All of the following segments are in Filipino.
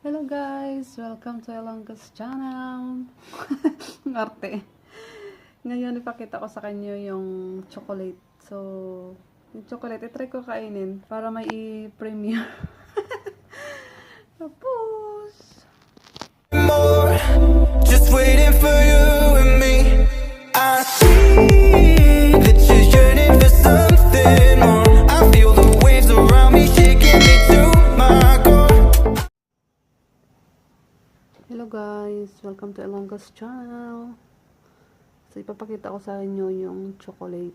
Hello guys! Welcome to Elongga's channel! Ang arte. Ngayon ipakita ko sa kanyo yung chocolate. So, yung chocolate, itry ko kainin para may i-premiere. Tapos, more, just waiting for you and me. I see that you're yearning for something more. I feel the waves around me shaking me to my core. hello guys! Welcome to Elongga's channel. So, ipapakita ko sa inyo yung chocolate.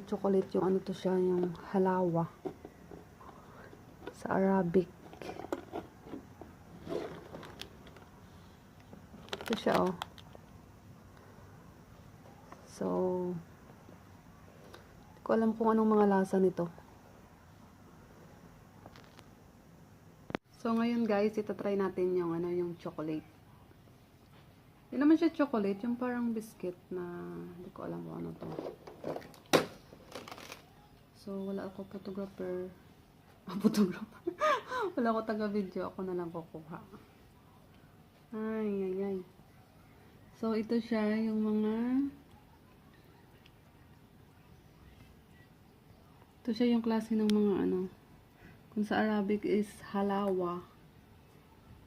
Chocolate yung ano to siya, yung halawa. Sa Arabic. Ito siya, oh. So, hindi ko alam kung anong mga lasa nito. So, ngayon guys, itatry natin yung, yung chocolate. Hindi naman siya chocolate, yung parang biscuit na, hindi ko alam kung ano to. So, wala ako photographer. Photographer. Wala ako taga-video, ako na lang kukuha. Ay. So, ito siya, yung mga, ito siya yung klase ng mga ano, kung sa Arabic is halawa.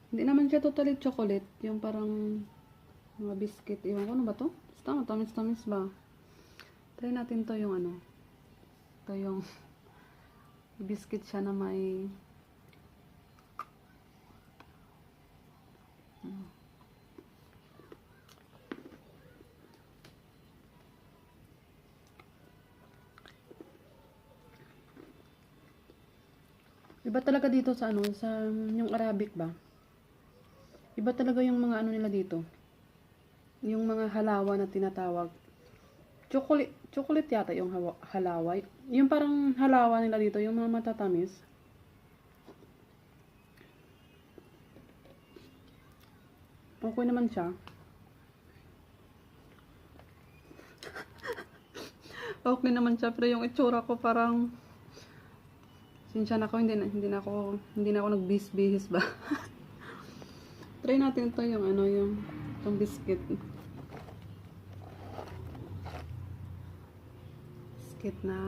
Hindi naman siya totally chocolate, yung parang mga biscuit. Iwan ko, ano ba to? Basta matamis-tamis ba? Try natin to yung ano. Ito yung biscuit siya na may iba talaga dito sa ano, sa yung Arabic ba? Iba talaga yung mga ano nila dito. Yung mga halawa na tinatawag. Chocolate yata yung halawa. Yung parang halawa nila dito, yung mga matatamis. Okay naman siya. Okay naman siya, pero yung itsura ko parang sinsya na ako, hindi na ako nagbihis-bihis ba. Try natin to yung ano, yung itong biscuit. Biscuit na.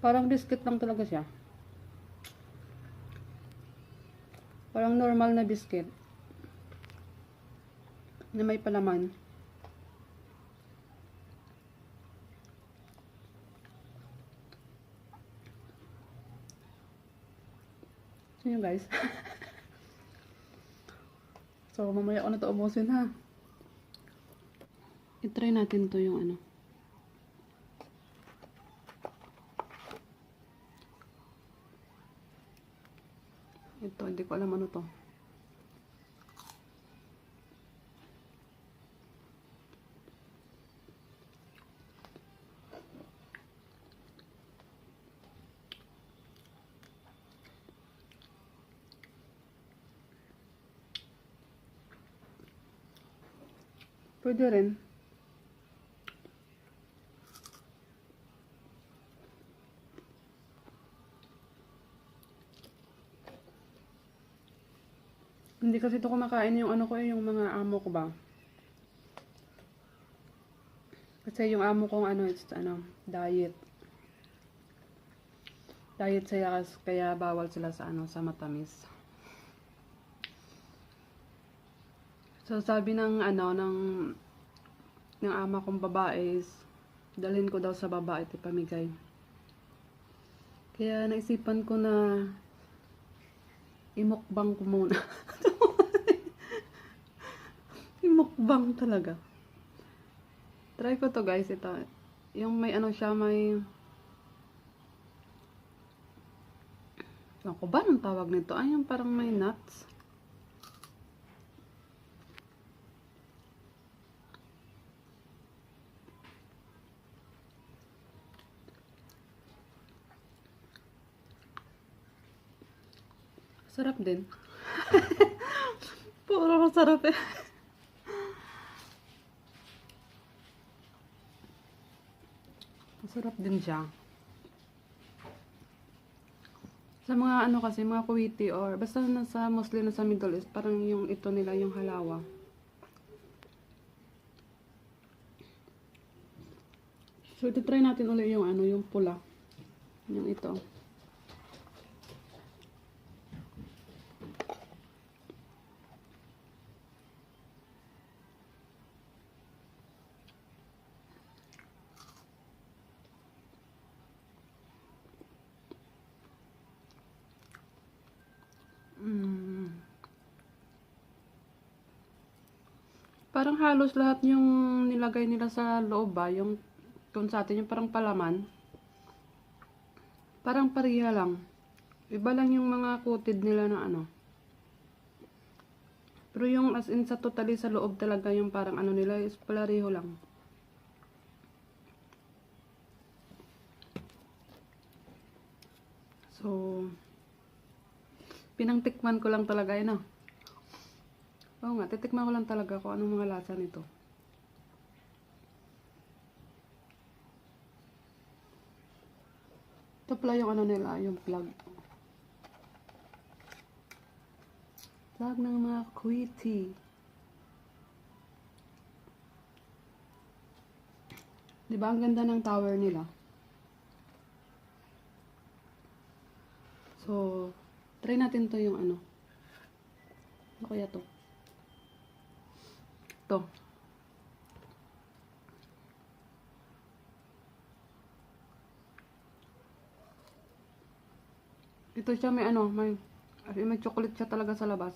Parang biscuit lang talaga siya. Parang normal na biscuit. Na may palaman. So yun guys. So mamaya ko na to ubusin ha. I-try natin to yung ano. Ito, hindi ko alam ano to. Pwede rin. Hindi kasi ito kumakain yung ano ko, yung mga amo ko ba. Kasi yung amo kong ano, it's ano, diet. Diet sila kaya bawal sila sa ano, sa matamis. So sabi ng ano, ng ama kong babae is dalhin ko daw sa babae at ipamigay. Kaya naisipan ko na imukbang ko muna. Imukbang talaga. Try ko to guys, ito. Yung may ano siya, may ako ba nung tawag nito? Ay, yung parang may nuts. Sarap din. Puro masarap eh. Masarap din siya. Sa mga ano kasi, mga Kuwaiti or basta nasa Muslim na sa Middle East, parang yung ito nila, yung halawa. So, ito try natin ulit yung ano, yung pula. Yung ito. Parang halos lahat yung nilagay nila sa loob ba, yung kung sa atin yung parang palaman. Parang pareha lang. Iba lang yung mga coated nila na ano. Pero yung as in sa totally sa loob talaga yung parang ano nila is pareho lang. So, pinangtikman ko lang talaga yun, no? Oo nga, titikman ko lang talaga kung anong mga lasa nito. Ito pala yung ano nila, yung plug. Plug ng mga Kuwaiti. Diba ang ganda ng tower nila? So, try natin to yung ano. Ano kaya to? Ito. Ito siya may ano, may chocolate siya talaga sa labas.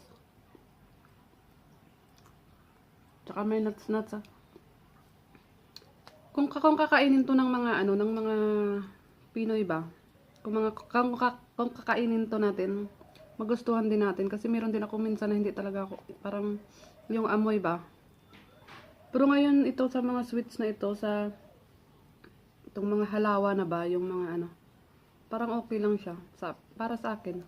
Tsaka may nuts ah. Kung kakainin to ng mga ano, ng mga Pinoy ba? Kung kakainin to natin, magustuhan din natin kasi meron din ako minsan na hindi talaga ako parang yung amoy ba. Pero ngayon ito sa mga sweets na ito sa itong mga halawa na ba, yung mga ano, parang okay lang siya para sa akin.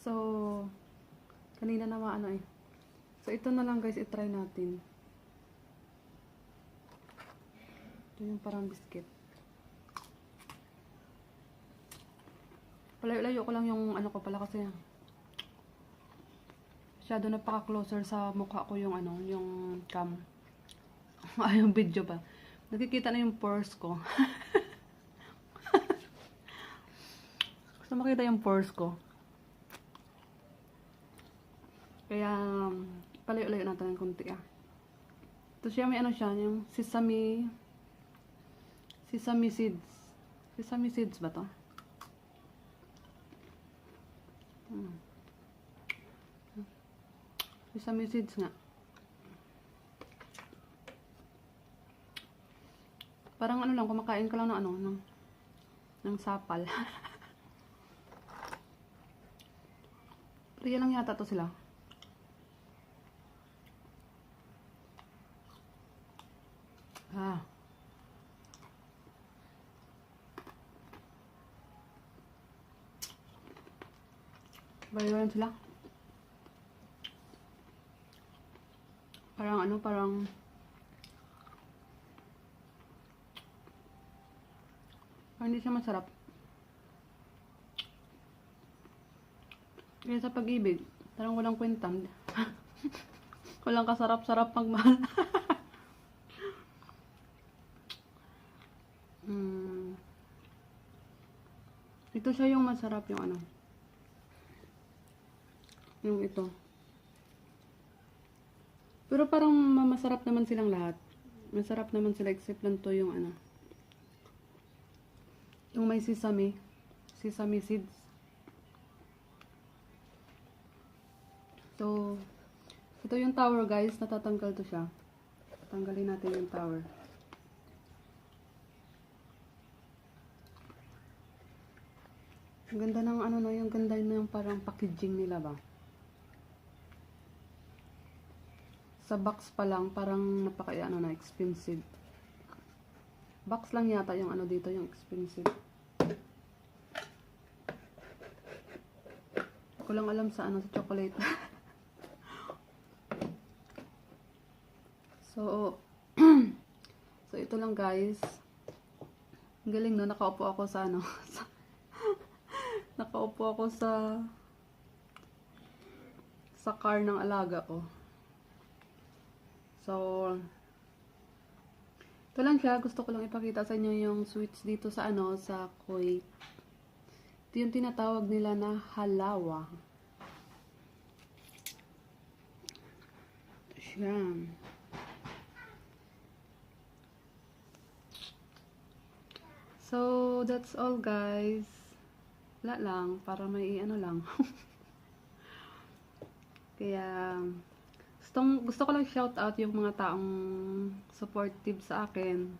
So, kanina naman ano eh. So, ito na lang guys, i-try natin. Ito yung parang biscuit. Palayo-layo ko lang yung ano ko pala kasi masyado napaka-closer sa mukha ko yung ano, yung cam. Ay, yung video pa. Nakikita na yung pores ko. Gusto makita yung pores ko. Kaya, palayo-layo natin ng konti ah. Ito siya, may ano siya, yung sesame seeds. Sesame seeds ba to? Sesame seeds nga. Parang ano lang, kumakain ka lang ng ano, ng sapal. Pero yan lang yata to sila. Ah. Bayaran sila. Parang ano, parang hindi siya masarap. Kaya sa pag-ibig, parang walang kwenta. Walang kasarap-sarap pagmahal. Ito siya yung masarap yung ano. Yung ito. Pero parang masarap naman silang lahat. Masarap naman sila except lang to yung ano. Yung may sesame seeds. So, ito yung tower guys, natatanggal to siya. Tanggalin natin yung tower. Ang ganda ng ano no, yung ganda ng parang packaging nila ba. Sa box pa lang, parang napaka ano na expensive. Box lang yata yung ano dito, yung expensive. Ko lang alam sa ano, sa chocolate. So, so ito lang guys. Ang galing no, nakaupo ako sa ano, nakaupo ako sa car ng alaga ko. So, ito lang siya. Gusto ko lang ipakita sa inyo yung sweets dito sa ano, sa Kuwait. Ito yung tinatawag nila na halawa. Ito siya. So, that's all guys. Wala lang, para may ano lang. Kaya, gusto ko lang shout out yung mga taong supportive sa akin.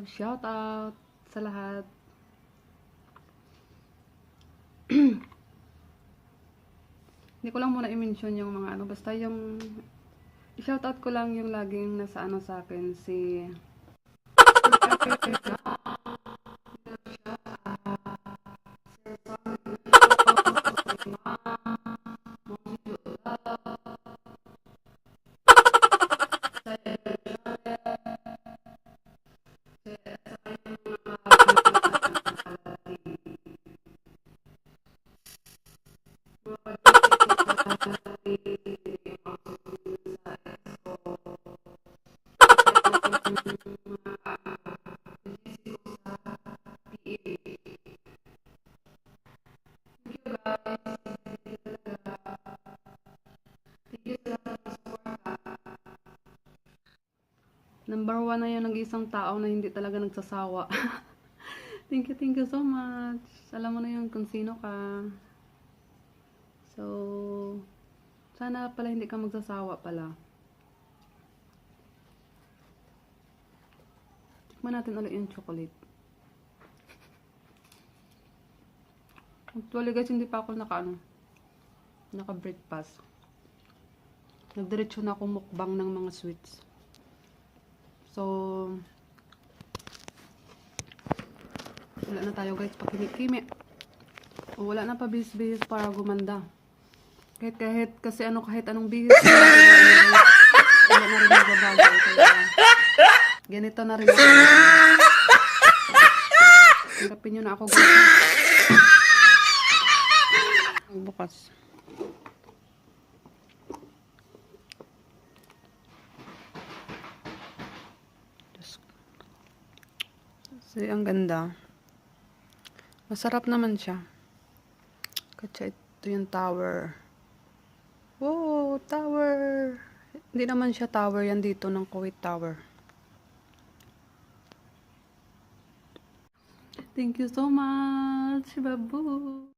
Shout out sa lahat. Hindi ko lang muna i-mention yung mga ano, basta yung i-shout out ko lang yung laging nasa ano sa akin, si number 1 na yung nag-isang tao na hindi talaga nagsasawa. Thank you so much. Alam mo na yun kung sino ka. So, sana pala hindi ka magsasawa pala. Tikman natin ulit yung chocolate. Actually guys, hindi pa ako naka-breakfast. Nagdiretso na ako mukbang ng mga sweets. So, wala na tayo guys, pakimik-kimik. O wala na pa bihis-bihis para gumanda. Kahit kasi kahit anong bihis. Wala na rin magbabago. Ganito na rin ako. Tanggapin nyo na ako guys. Bukas. So, ang ganda. Masarap naman siya. Kasi ito yung tower. Wow, tower! Hindi naman siya tower yan dito ng Kuwait Tower. Thank you so much, babu!